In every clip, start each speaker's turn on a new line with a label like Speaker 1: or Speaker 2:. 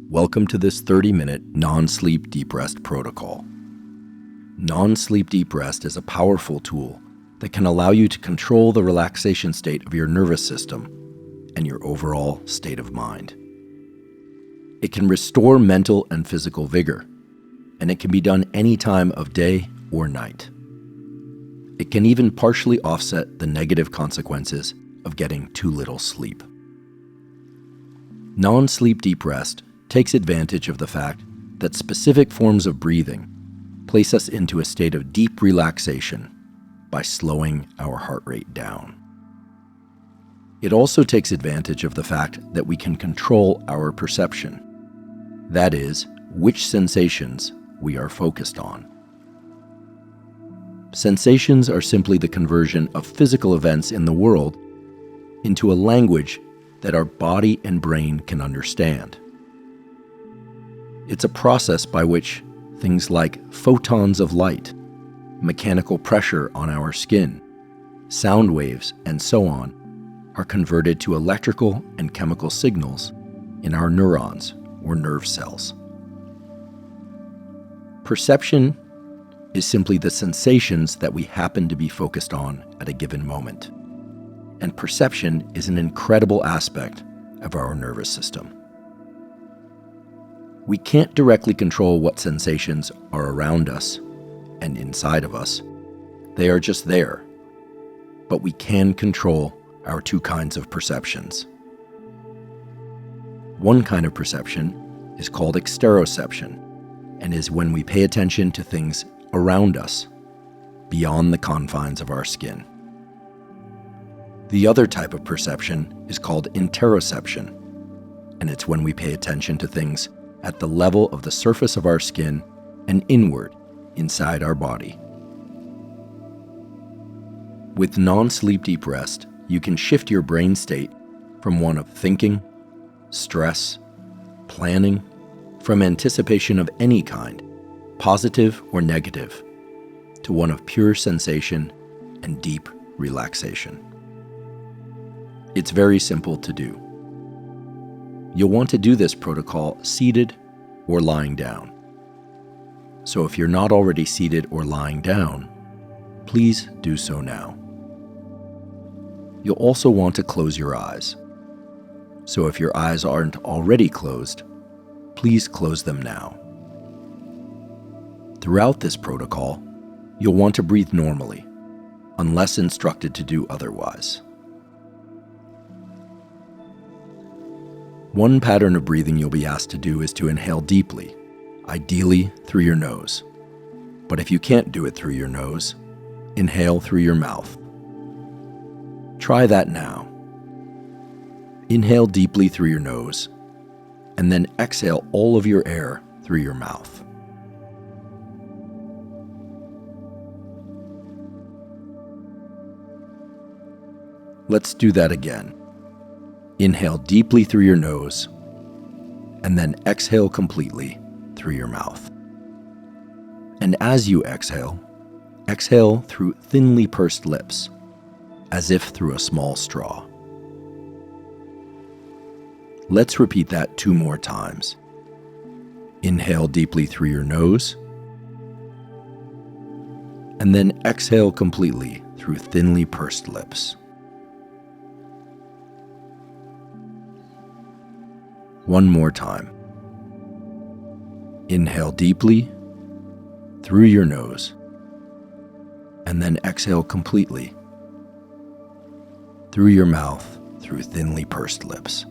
Speaker 1: Welcome to this 30-minute non-sleep deep rest protocol. Non-sleep deep rest is a powerful tool that can allow you to control the relaxation state of your nervous system and your overall state of mind. It can restore mental and physical vigor, and it can be done any time of day or night. It can even partially offset the negative consequences of getting too little sleep. Non-sleep deep rest takes advantage of the fact that specific forms of breathing place us into a state of deep relaxation by slowing our heart rate down. It also takes advantage of the fact that we can control our perception, that is, which sensations we are focused on. Sensations are simply the conversion of physical events in the world into a language that our body and brain can understand. It's a process by which things like photons of light, mechanical pressure on our skin, sound waves, and so on are converted to electrical and chemical signals in our neurons or nerve cells. Perception is simply the sensations that we happen to be focused on at a given moment. And perception is an incredible aspect of our nervous system. We can't directly control what sensations are around us and inside of us. They are just there. But we can control our two kinds of perceptions. One kind of perception is called exteroception and is when we pay attention to things around us, beyond the confines of our skin. The other type of perception is called interoception, and it's when we pay attention to things at the level of the surface of our skin and inward inside our body. With non-sleep deep rest, you can shift your brain state from one of thinking, stress, planning, from anticipation of any kind, positive or negative, to one of pure sensation and deep relaxation. It's very simple to do. You'll want to do this protocol seated or lying down. So if you're not already seated or lying down, please do so now. You'll also want to close your eyes. So if your eyes aren't already closed, please close them now. Throughout this protocol, you'll want to breathe normally, unless instructed to do otherwise. One pattern of breathing you'll be asked to do is to inhale deeply, ideally through your nose. But if you can't do it through your nose, inhale through your mouth. Try that now. Inhale deeply through your nose, and then exhale all of your air through your mouth. Let's do that again. Inhale deeply through your nose, and then exhale completely through your mouth. And as you exhale through thinly pursed lips, as if through a small straw. Let's repeat that 2 more times. Inhale deeply through your nose, and then exhale completely through thinly pursed lips. One more time. Inhale deeply through your nose, and then exhale completely through your mouth through thinly pursed lips.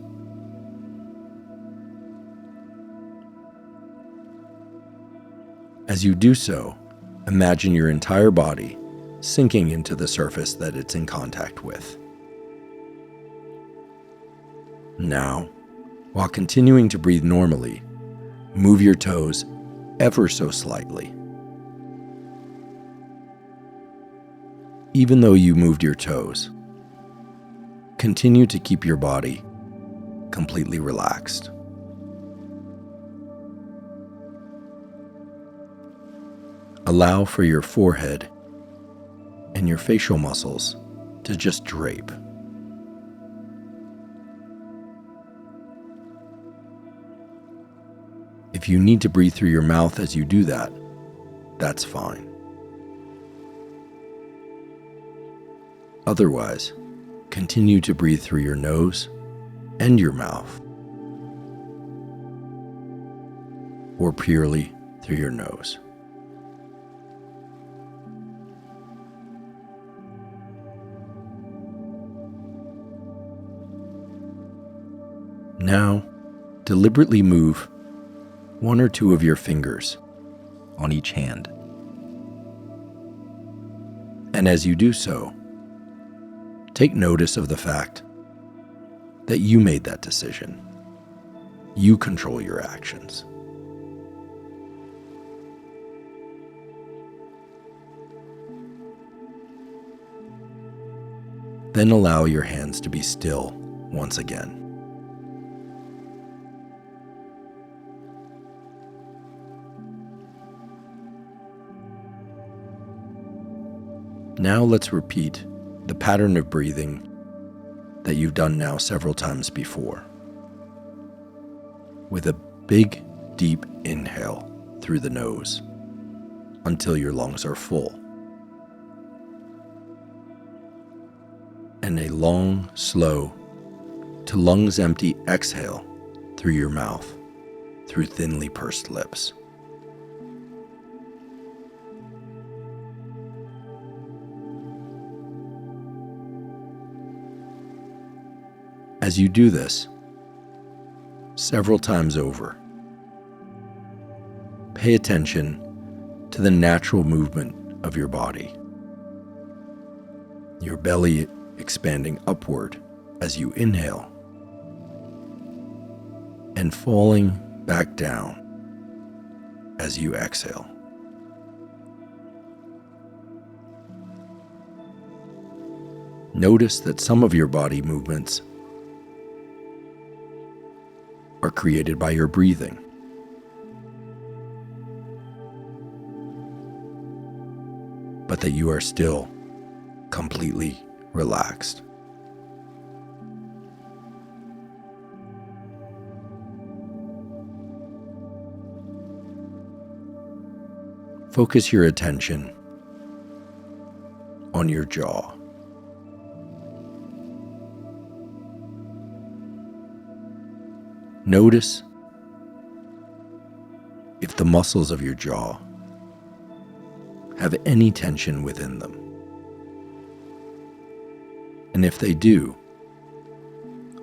Speaker 1: As you do so, imagine your entire body sinking into the surface that it's in contact with. Now, while continuing to breathe normally, move your toes ever so slightly. Even though you moved your toes, continue to keep your body completely relaxed. Allow for your forehead and your facial muscles to just drape. If you need to breathe through your mouth as you do that, that's fine. Otherwise, continue to breathe through your nose and your mouth, or purely through your nose. Now, deliberately move one or two of your fingers on each hand. And as you do so, take notice of the fact that you made that decision. You control your actions. Then allow your hands to be still once again. Now let's repeat the pattern of breathing that you've done now several times before. With a big, deep inhale through the nose until your lungs are full. And a long, slow, to lungs empty exhale through your mouth, through thinly pursed lips. As you do this, several times over, pay attention to the natural movement of your body. Your belly expanding upward as you inhale and falling back down as you exhale. Notice that some of your body movements are created by your breathing. But that you are still completely relaxed. Focus your attention on your jaw. Notice if the muscles of your jaw have any tension within them. And if they do,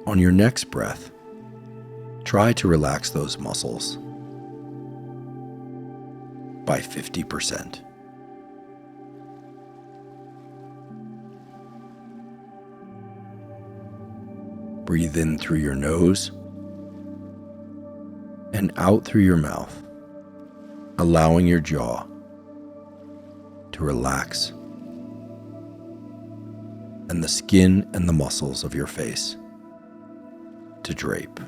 Speaker 1: on your next breath, try to relax those muscles by 50%. Breathe in through your nose and out through your mouth, allowing your jaw to relax and the skin and the muscles of your face to drape.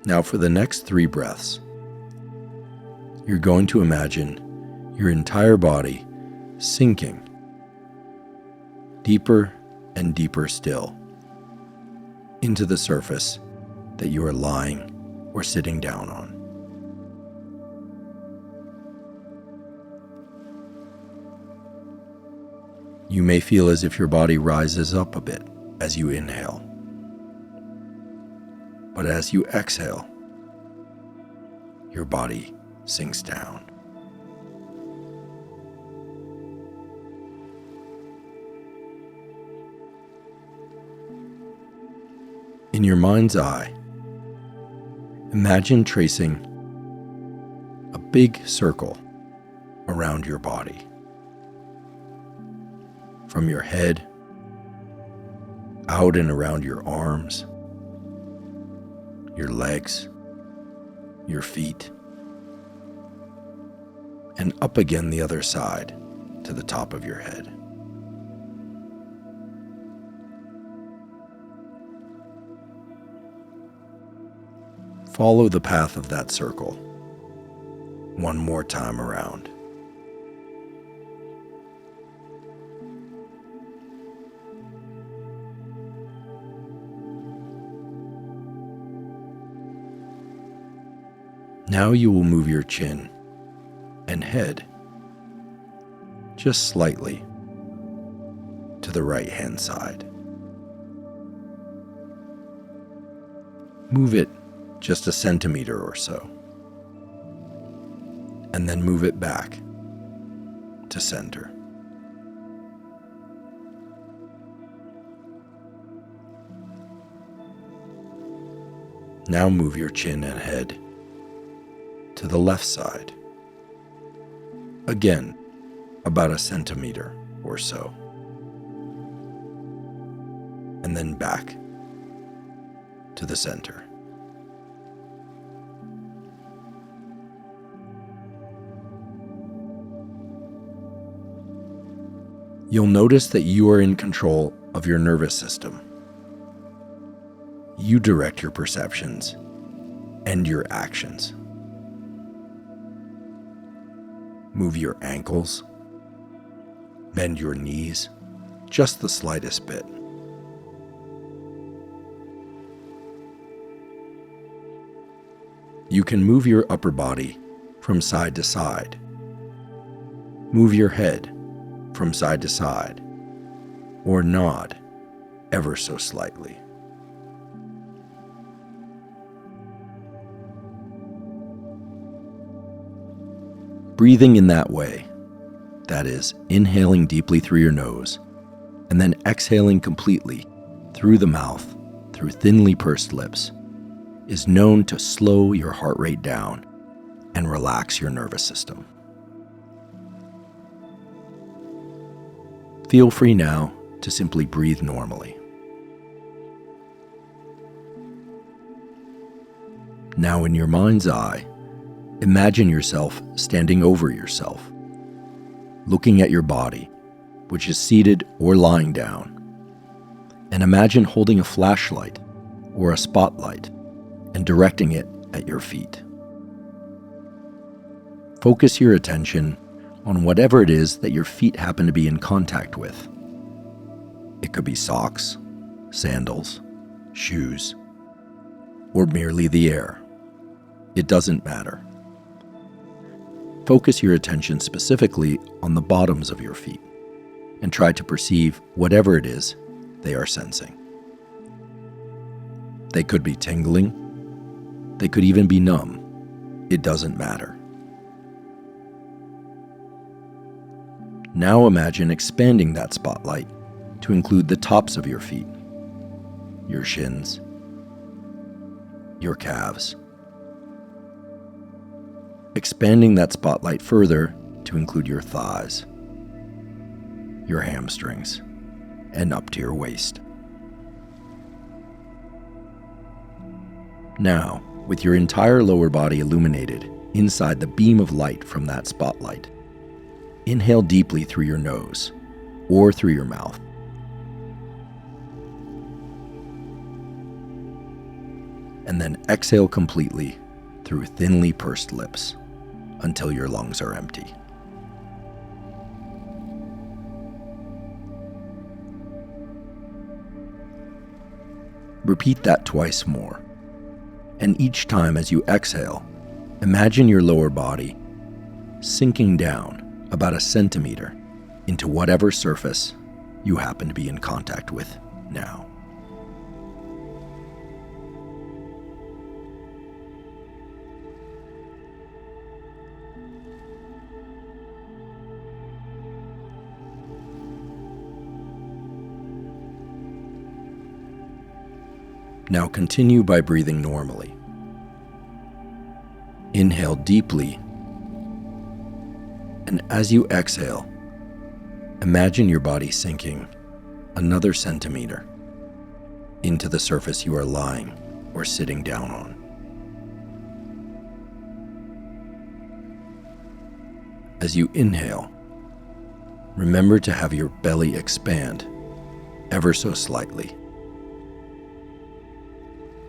Speaker 1: Now for the next 3 breaths, you're going to imagine your entire body sinking deeper and deeper still into the surface that you are lying or sitting down on. You may feel as if your body rises up a bit as you inhale. But as you exhale, your body sinks down. In your mind's eye, imagine tracing a big circle around your body. From your head, out and around your arms, your legs, your feet, and up again the other side to the top of your head. Follow the path of that circle one more time around. Now you will move your chin and head just slightly to the right-hand side. Move it just a centimeter or so, and then move it back to center. Now move your chin and head to the left side. Again, about a centimeter or so. And then back to the center. You'll notice that you are in control of your nervous system. You direct your perceptions and your actions. Move your ankles, bend your knees, just the slightest bit. You can move your upper body from side to side. Move your head from side to side, or nod ever so slightly. Breathing in that way, that is, inhaling deeply through your nose, and then exhaling completely through the mouth, through thinly pursed lips, is known to slow your heart rate down and relax your nervous system. Feel free now to simply breathe normally. Now, in your mind's eye, imagine yourself standing over yourself, looking at your body, which is seated or lying down, and imagine holding a flashlight or a spotlight and directing it at your feet. Focus your attention on whatever it is that your feet happen to be in contact with. It could be socks, sandals, shoes, or merely the air. It doesn't matter. Focus your attention specifically on the bottoms of your feet and try to perceive whatever it is they are sensing. They could be tingling. They could even be numb. It doesn't matter. Now imagine expanding that spotlight to include the tops of your feet, your shins, your calves. Expanding that spotlight further to include your thighs, your hamstrings, and up to your waist. Now, with your entire lower body illuminated inside the beam of light from that spotlight, inhale deeply through your nose or through your mouth. And then exhale completely through thinly pursed lips until your lungs are empty. Repeat that twice more. And each time as you exhale, imagine your lower body sinking down about a centimeter into whatever surface you happen to be in contact with now. Now continue by breathing normally. Inhale deeply, and as you exhale, imagine your body sinking another centimeter into the surface you are lying or sitting down on. As you inhale, remember to have your belly expand ever so slightly.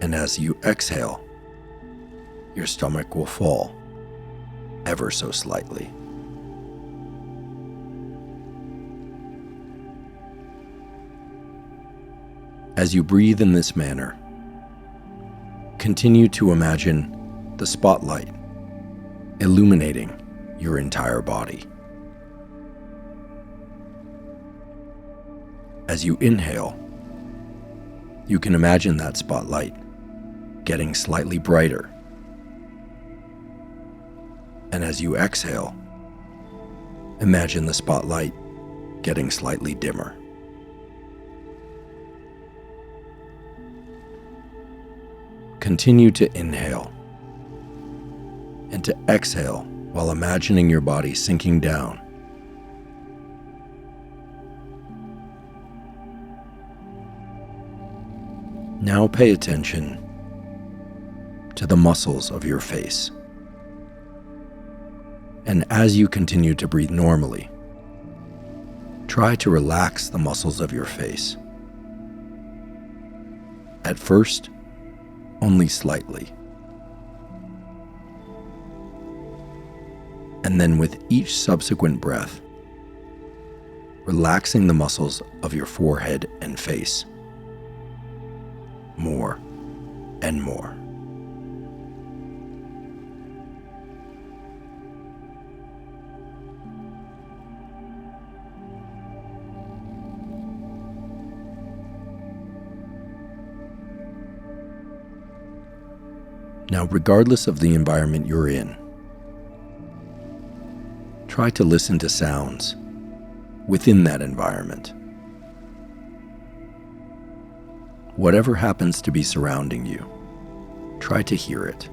Speaker 1: And as you exhale, your stomach will fall ever so slightly. As you breathe in this manner, continue to imagine the spotlight illuminating your entire body. As you inhale, you can imagine that spotlight getting slightly brighter. And as you exhale, imagine the spotlight getting slightly dimmer. Continue to inhale and to exhale while imagining your body sinking down. Now pay attention to the muscles of your face. And as you continue to breathe normally, try to relax the muscles of your face. At first, only slightly. And then with each subsequent breath, relaxing the muscles of your forehead and face. More and more. Now, regardless of the environment you're in, try to listen to sounds within that environment. Whatever happens to be surrounding you, try to hear it.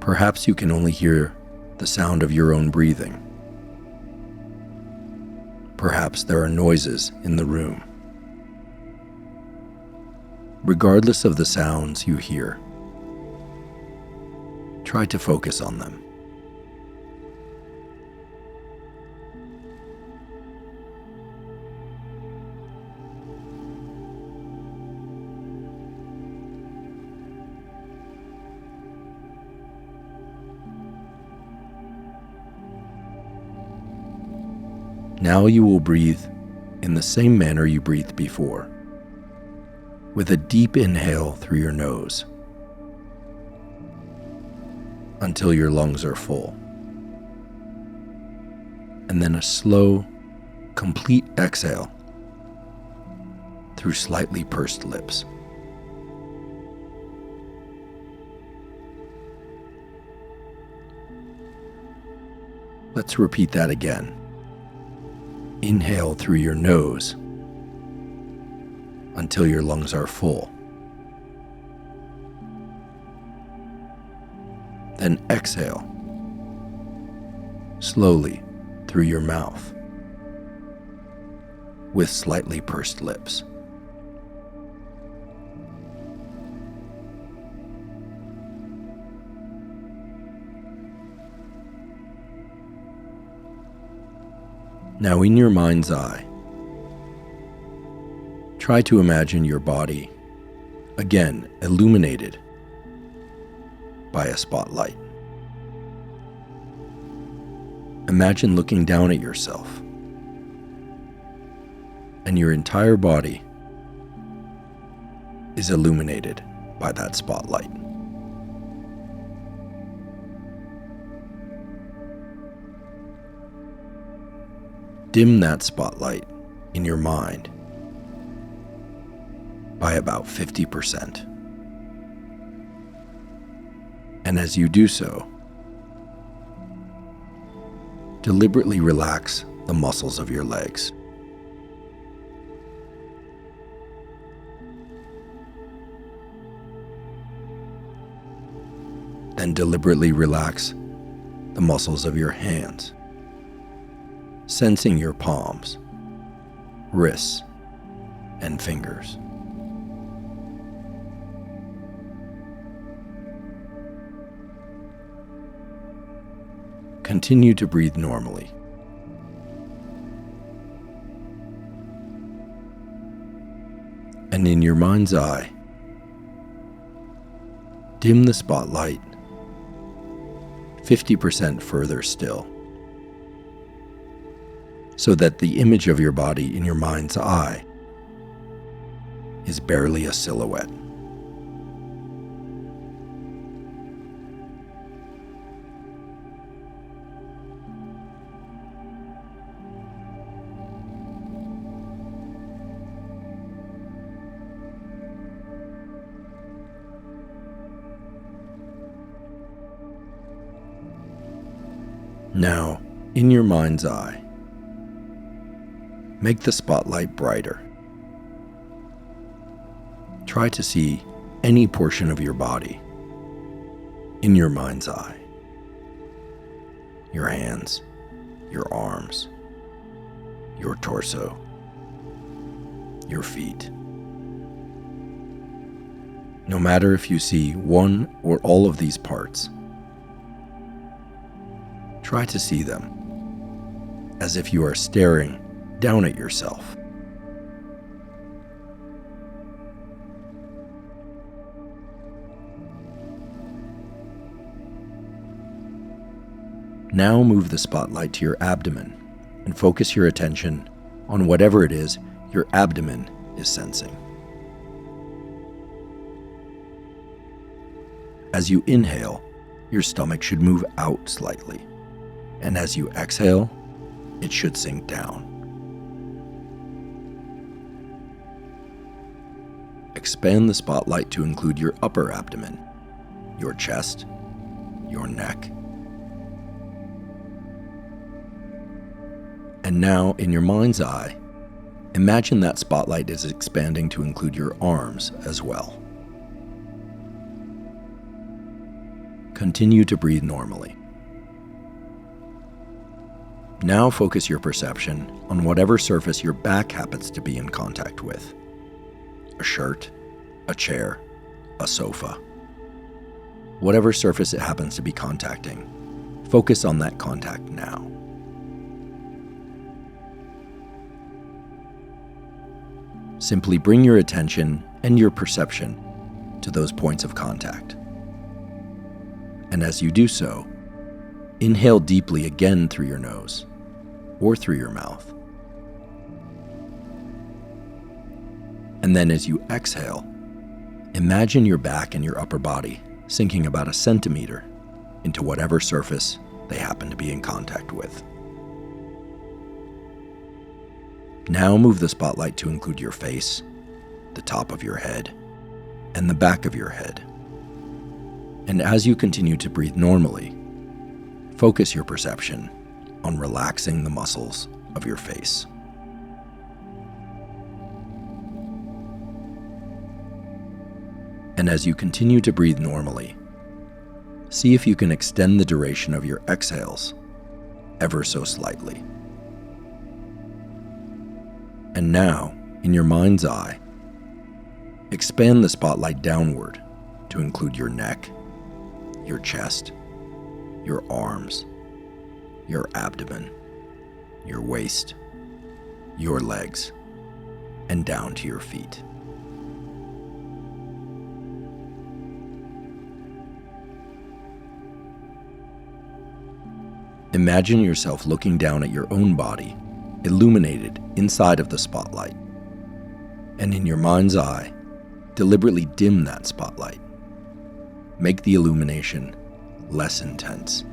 Speaker 1: Perhaps you can only hear the sound of your own breathing. Perhaps there are noises in the room. Regardless of the sounds you hear, try to focus on them. Now you will breathe in the same manner you breathed before, with a deep inhale through your nose until your lungs are full, and then a slow, complete exhale through slightly pursed lips. Let's repeat that again. Inhale through your nose until your lungs are full. Then exhale slowly through your mouth with slightly pursed lips. Now, in your mind's eye, try to imagine your body, again, illuminated by a spotlight. Imagine looking down at yourself, and your entire body is illuminated by that spotlight. Dim that spotlight in your mind by about 50%. And as you do so, deliberately relax the muscles of your legs. Then deliberately relax the muscles of your hands, sensing your palms, wrists, and fingers. Continue to breathe normally, And in your mind's eye, dim the spotlight 50% further still, so that the image of your body in your mind's eye is barely a silhouette. Now, in your mind's eye, make the spotlight brighter. Try to see any portion of your body in your mind's eye. Your hands, your arms, your torso, your feet. No matter if you see one or all of these parts, try to see them as if you are staring down at yourself. Now move the spotlight to your abdomen and focus your attention on whatever it is your abdomen is sensing. As you inhale, your stomach should move out slightly, and as you exhale, it should sink down. Expand the spotlight to include your upper abdomen, your chest, your neck. And now, in your mind's eye, imagine that spotlight is expanding to include your arms as well. Continue to breathe normally. Now focus your perception on whatever surface your back happens to be in contact with. A shirt, a chair, a sofa. Whatever surface it happens to be contacting, focus on that contact now. Simply bring your attention and your perception to those points of contact. And as you do so, inhale deeply again through your nose or through your mouth. And then as you exhale, imagine your back and your upper body sinking about a centimeter into whatever surface they happen to be in contact with. Now move the spotlight to include your face, the top of your head, and the back of your head. And as you continue to breathe normally, focus your perception on relaxing the muscles of your face. And as you continue to breathe normally, see if you can extend the duration of your exhales ever so slightly. And now, in your mind's eye, expand the spotlight downward to include your neck, your chest, your arms, your abdomen, your waist, your legs, and down to your feet. Imagine yourself looking down at your own body, illuminated inside of the spotlight. And in your mind's eye, deliberately dim that spotlight. Make the illumination less intense.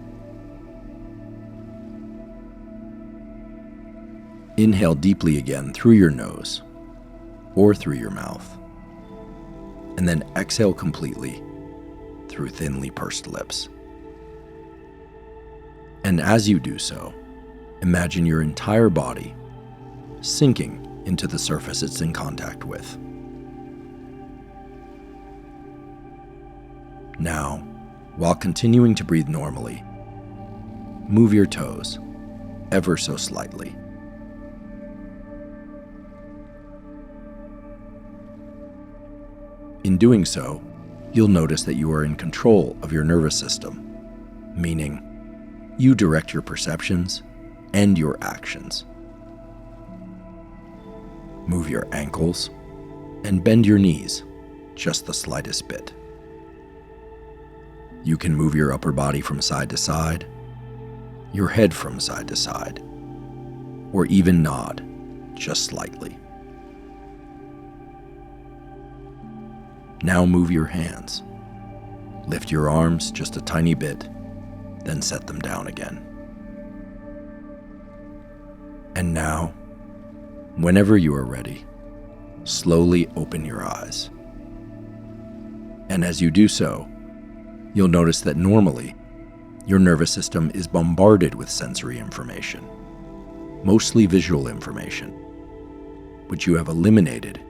Speaker 1: Inhale deeply again through your nose or through your mouth, and then exhale completely through thinly pursed lips. And as you do so, imagine your entire body sinking into the surface it's in contact with. Now, while continuing to breathe normally, move your toes ever so slightly. In doing so, you'll notice that you are in control of your nervous system, meaning you direct your perceptions and your actions. Move your ankles, and bend your knees just the slightest bit. You can move your upper body from side to side, your head from side to side, or even nod just slightly. Now move your hands. Lift your arms just a tiny bit, then set them down again. And now, whenever you are ready, slowly open your eyes. And as you do so, you'll notice that normally, your nervous system is bombarded with sensory information, mostly visual information, which you have eliminated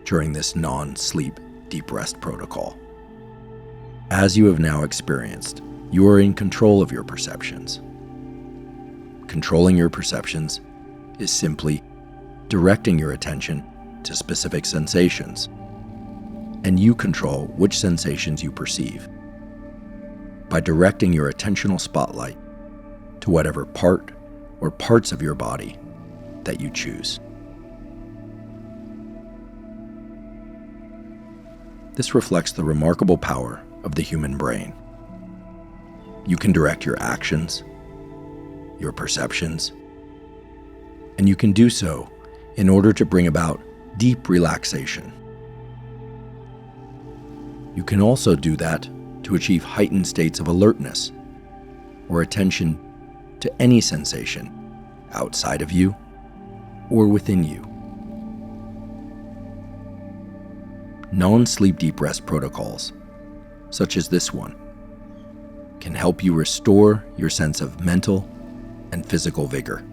Speaker 1: during this non-sleep deep rest protocol. As you have now experienced, you are in control of your perceptions. Controlling your perceptions is simply directing your attention to specific sensations, and you control which sensations you perceive by directing your attentional spotlight to whatever part or parts of your body that you choose. This reflects the remarkable power of the human brain. You can direct your actions, your perceptions, and you can do so in order to bring about deep relaxation. You can also do that to achieve heightened states of alertness or attention to any sensation outside of you or within you. Non-sleep deep rest protocols, such as this one, can help you restore your sense of mental and physical vigor,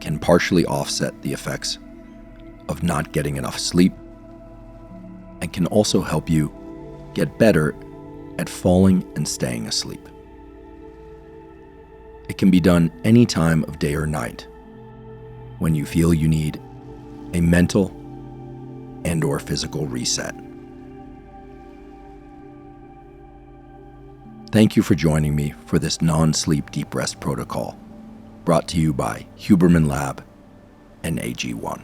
Speaker 1: can partially offset the effects of not getting enough sleep, and can also help you get better at falling and staying asleep. It can be done any time of day or night when you feel you need a mental and/or physical reset. Thank you for joining me for this non-sleep deep rest protocol, brought to you by Huberman Lab and AG1.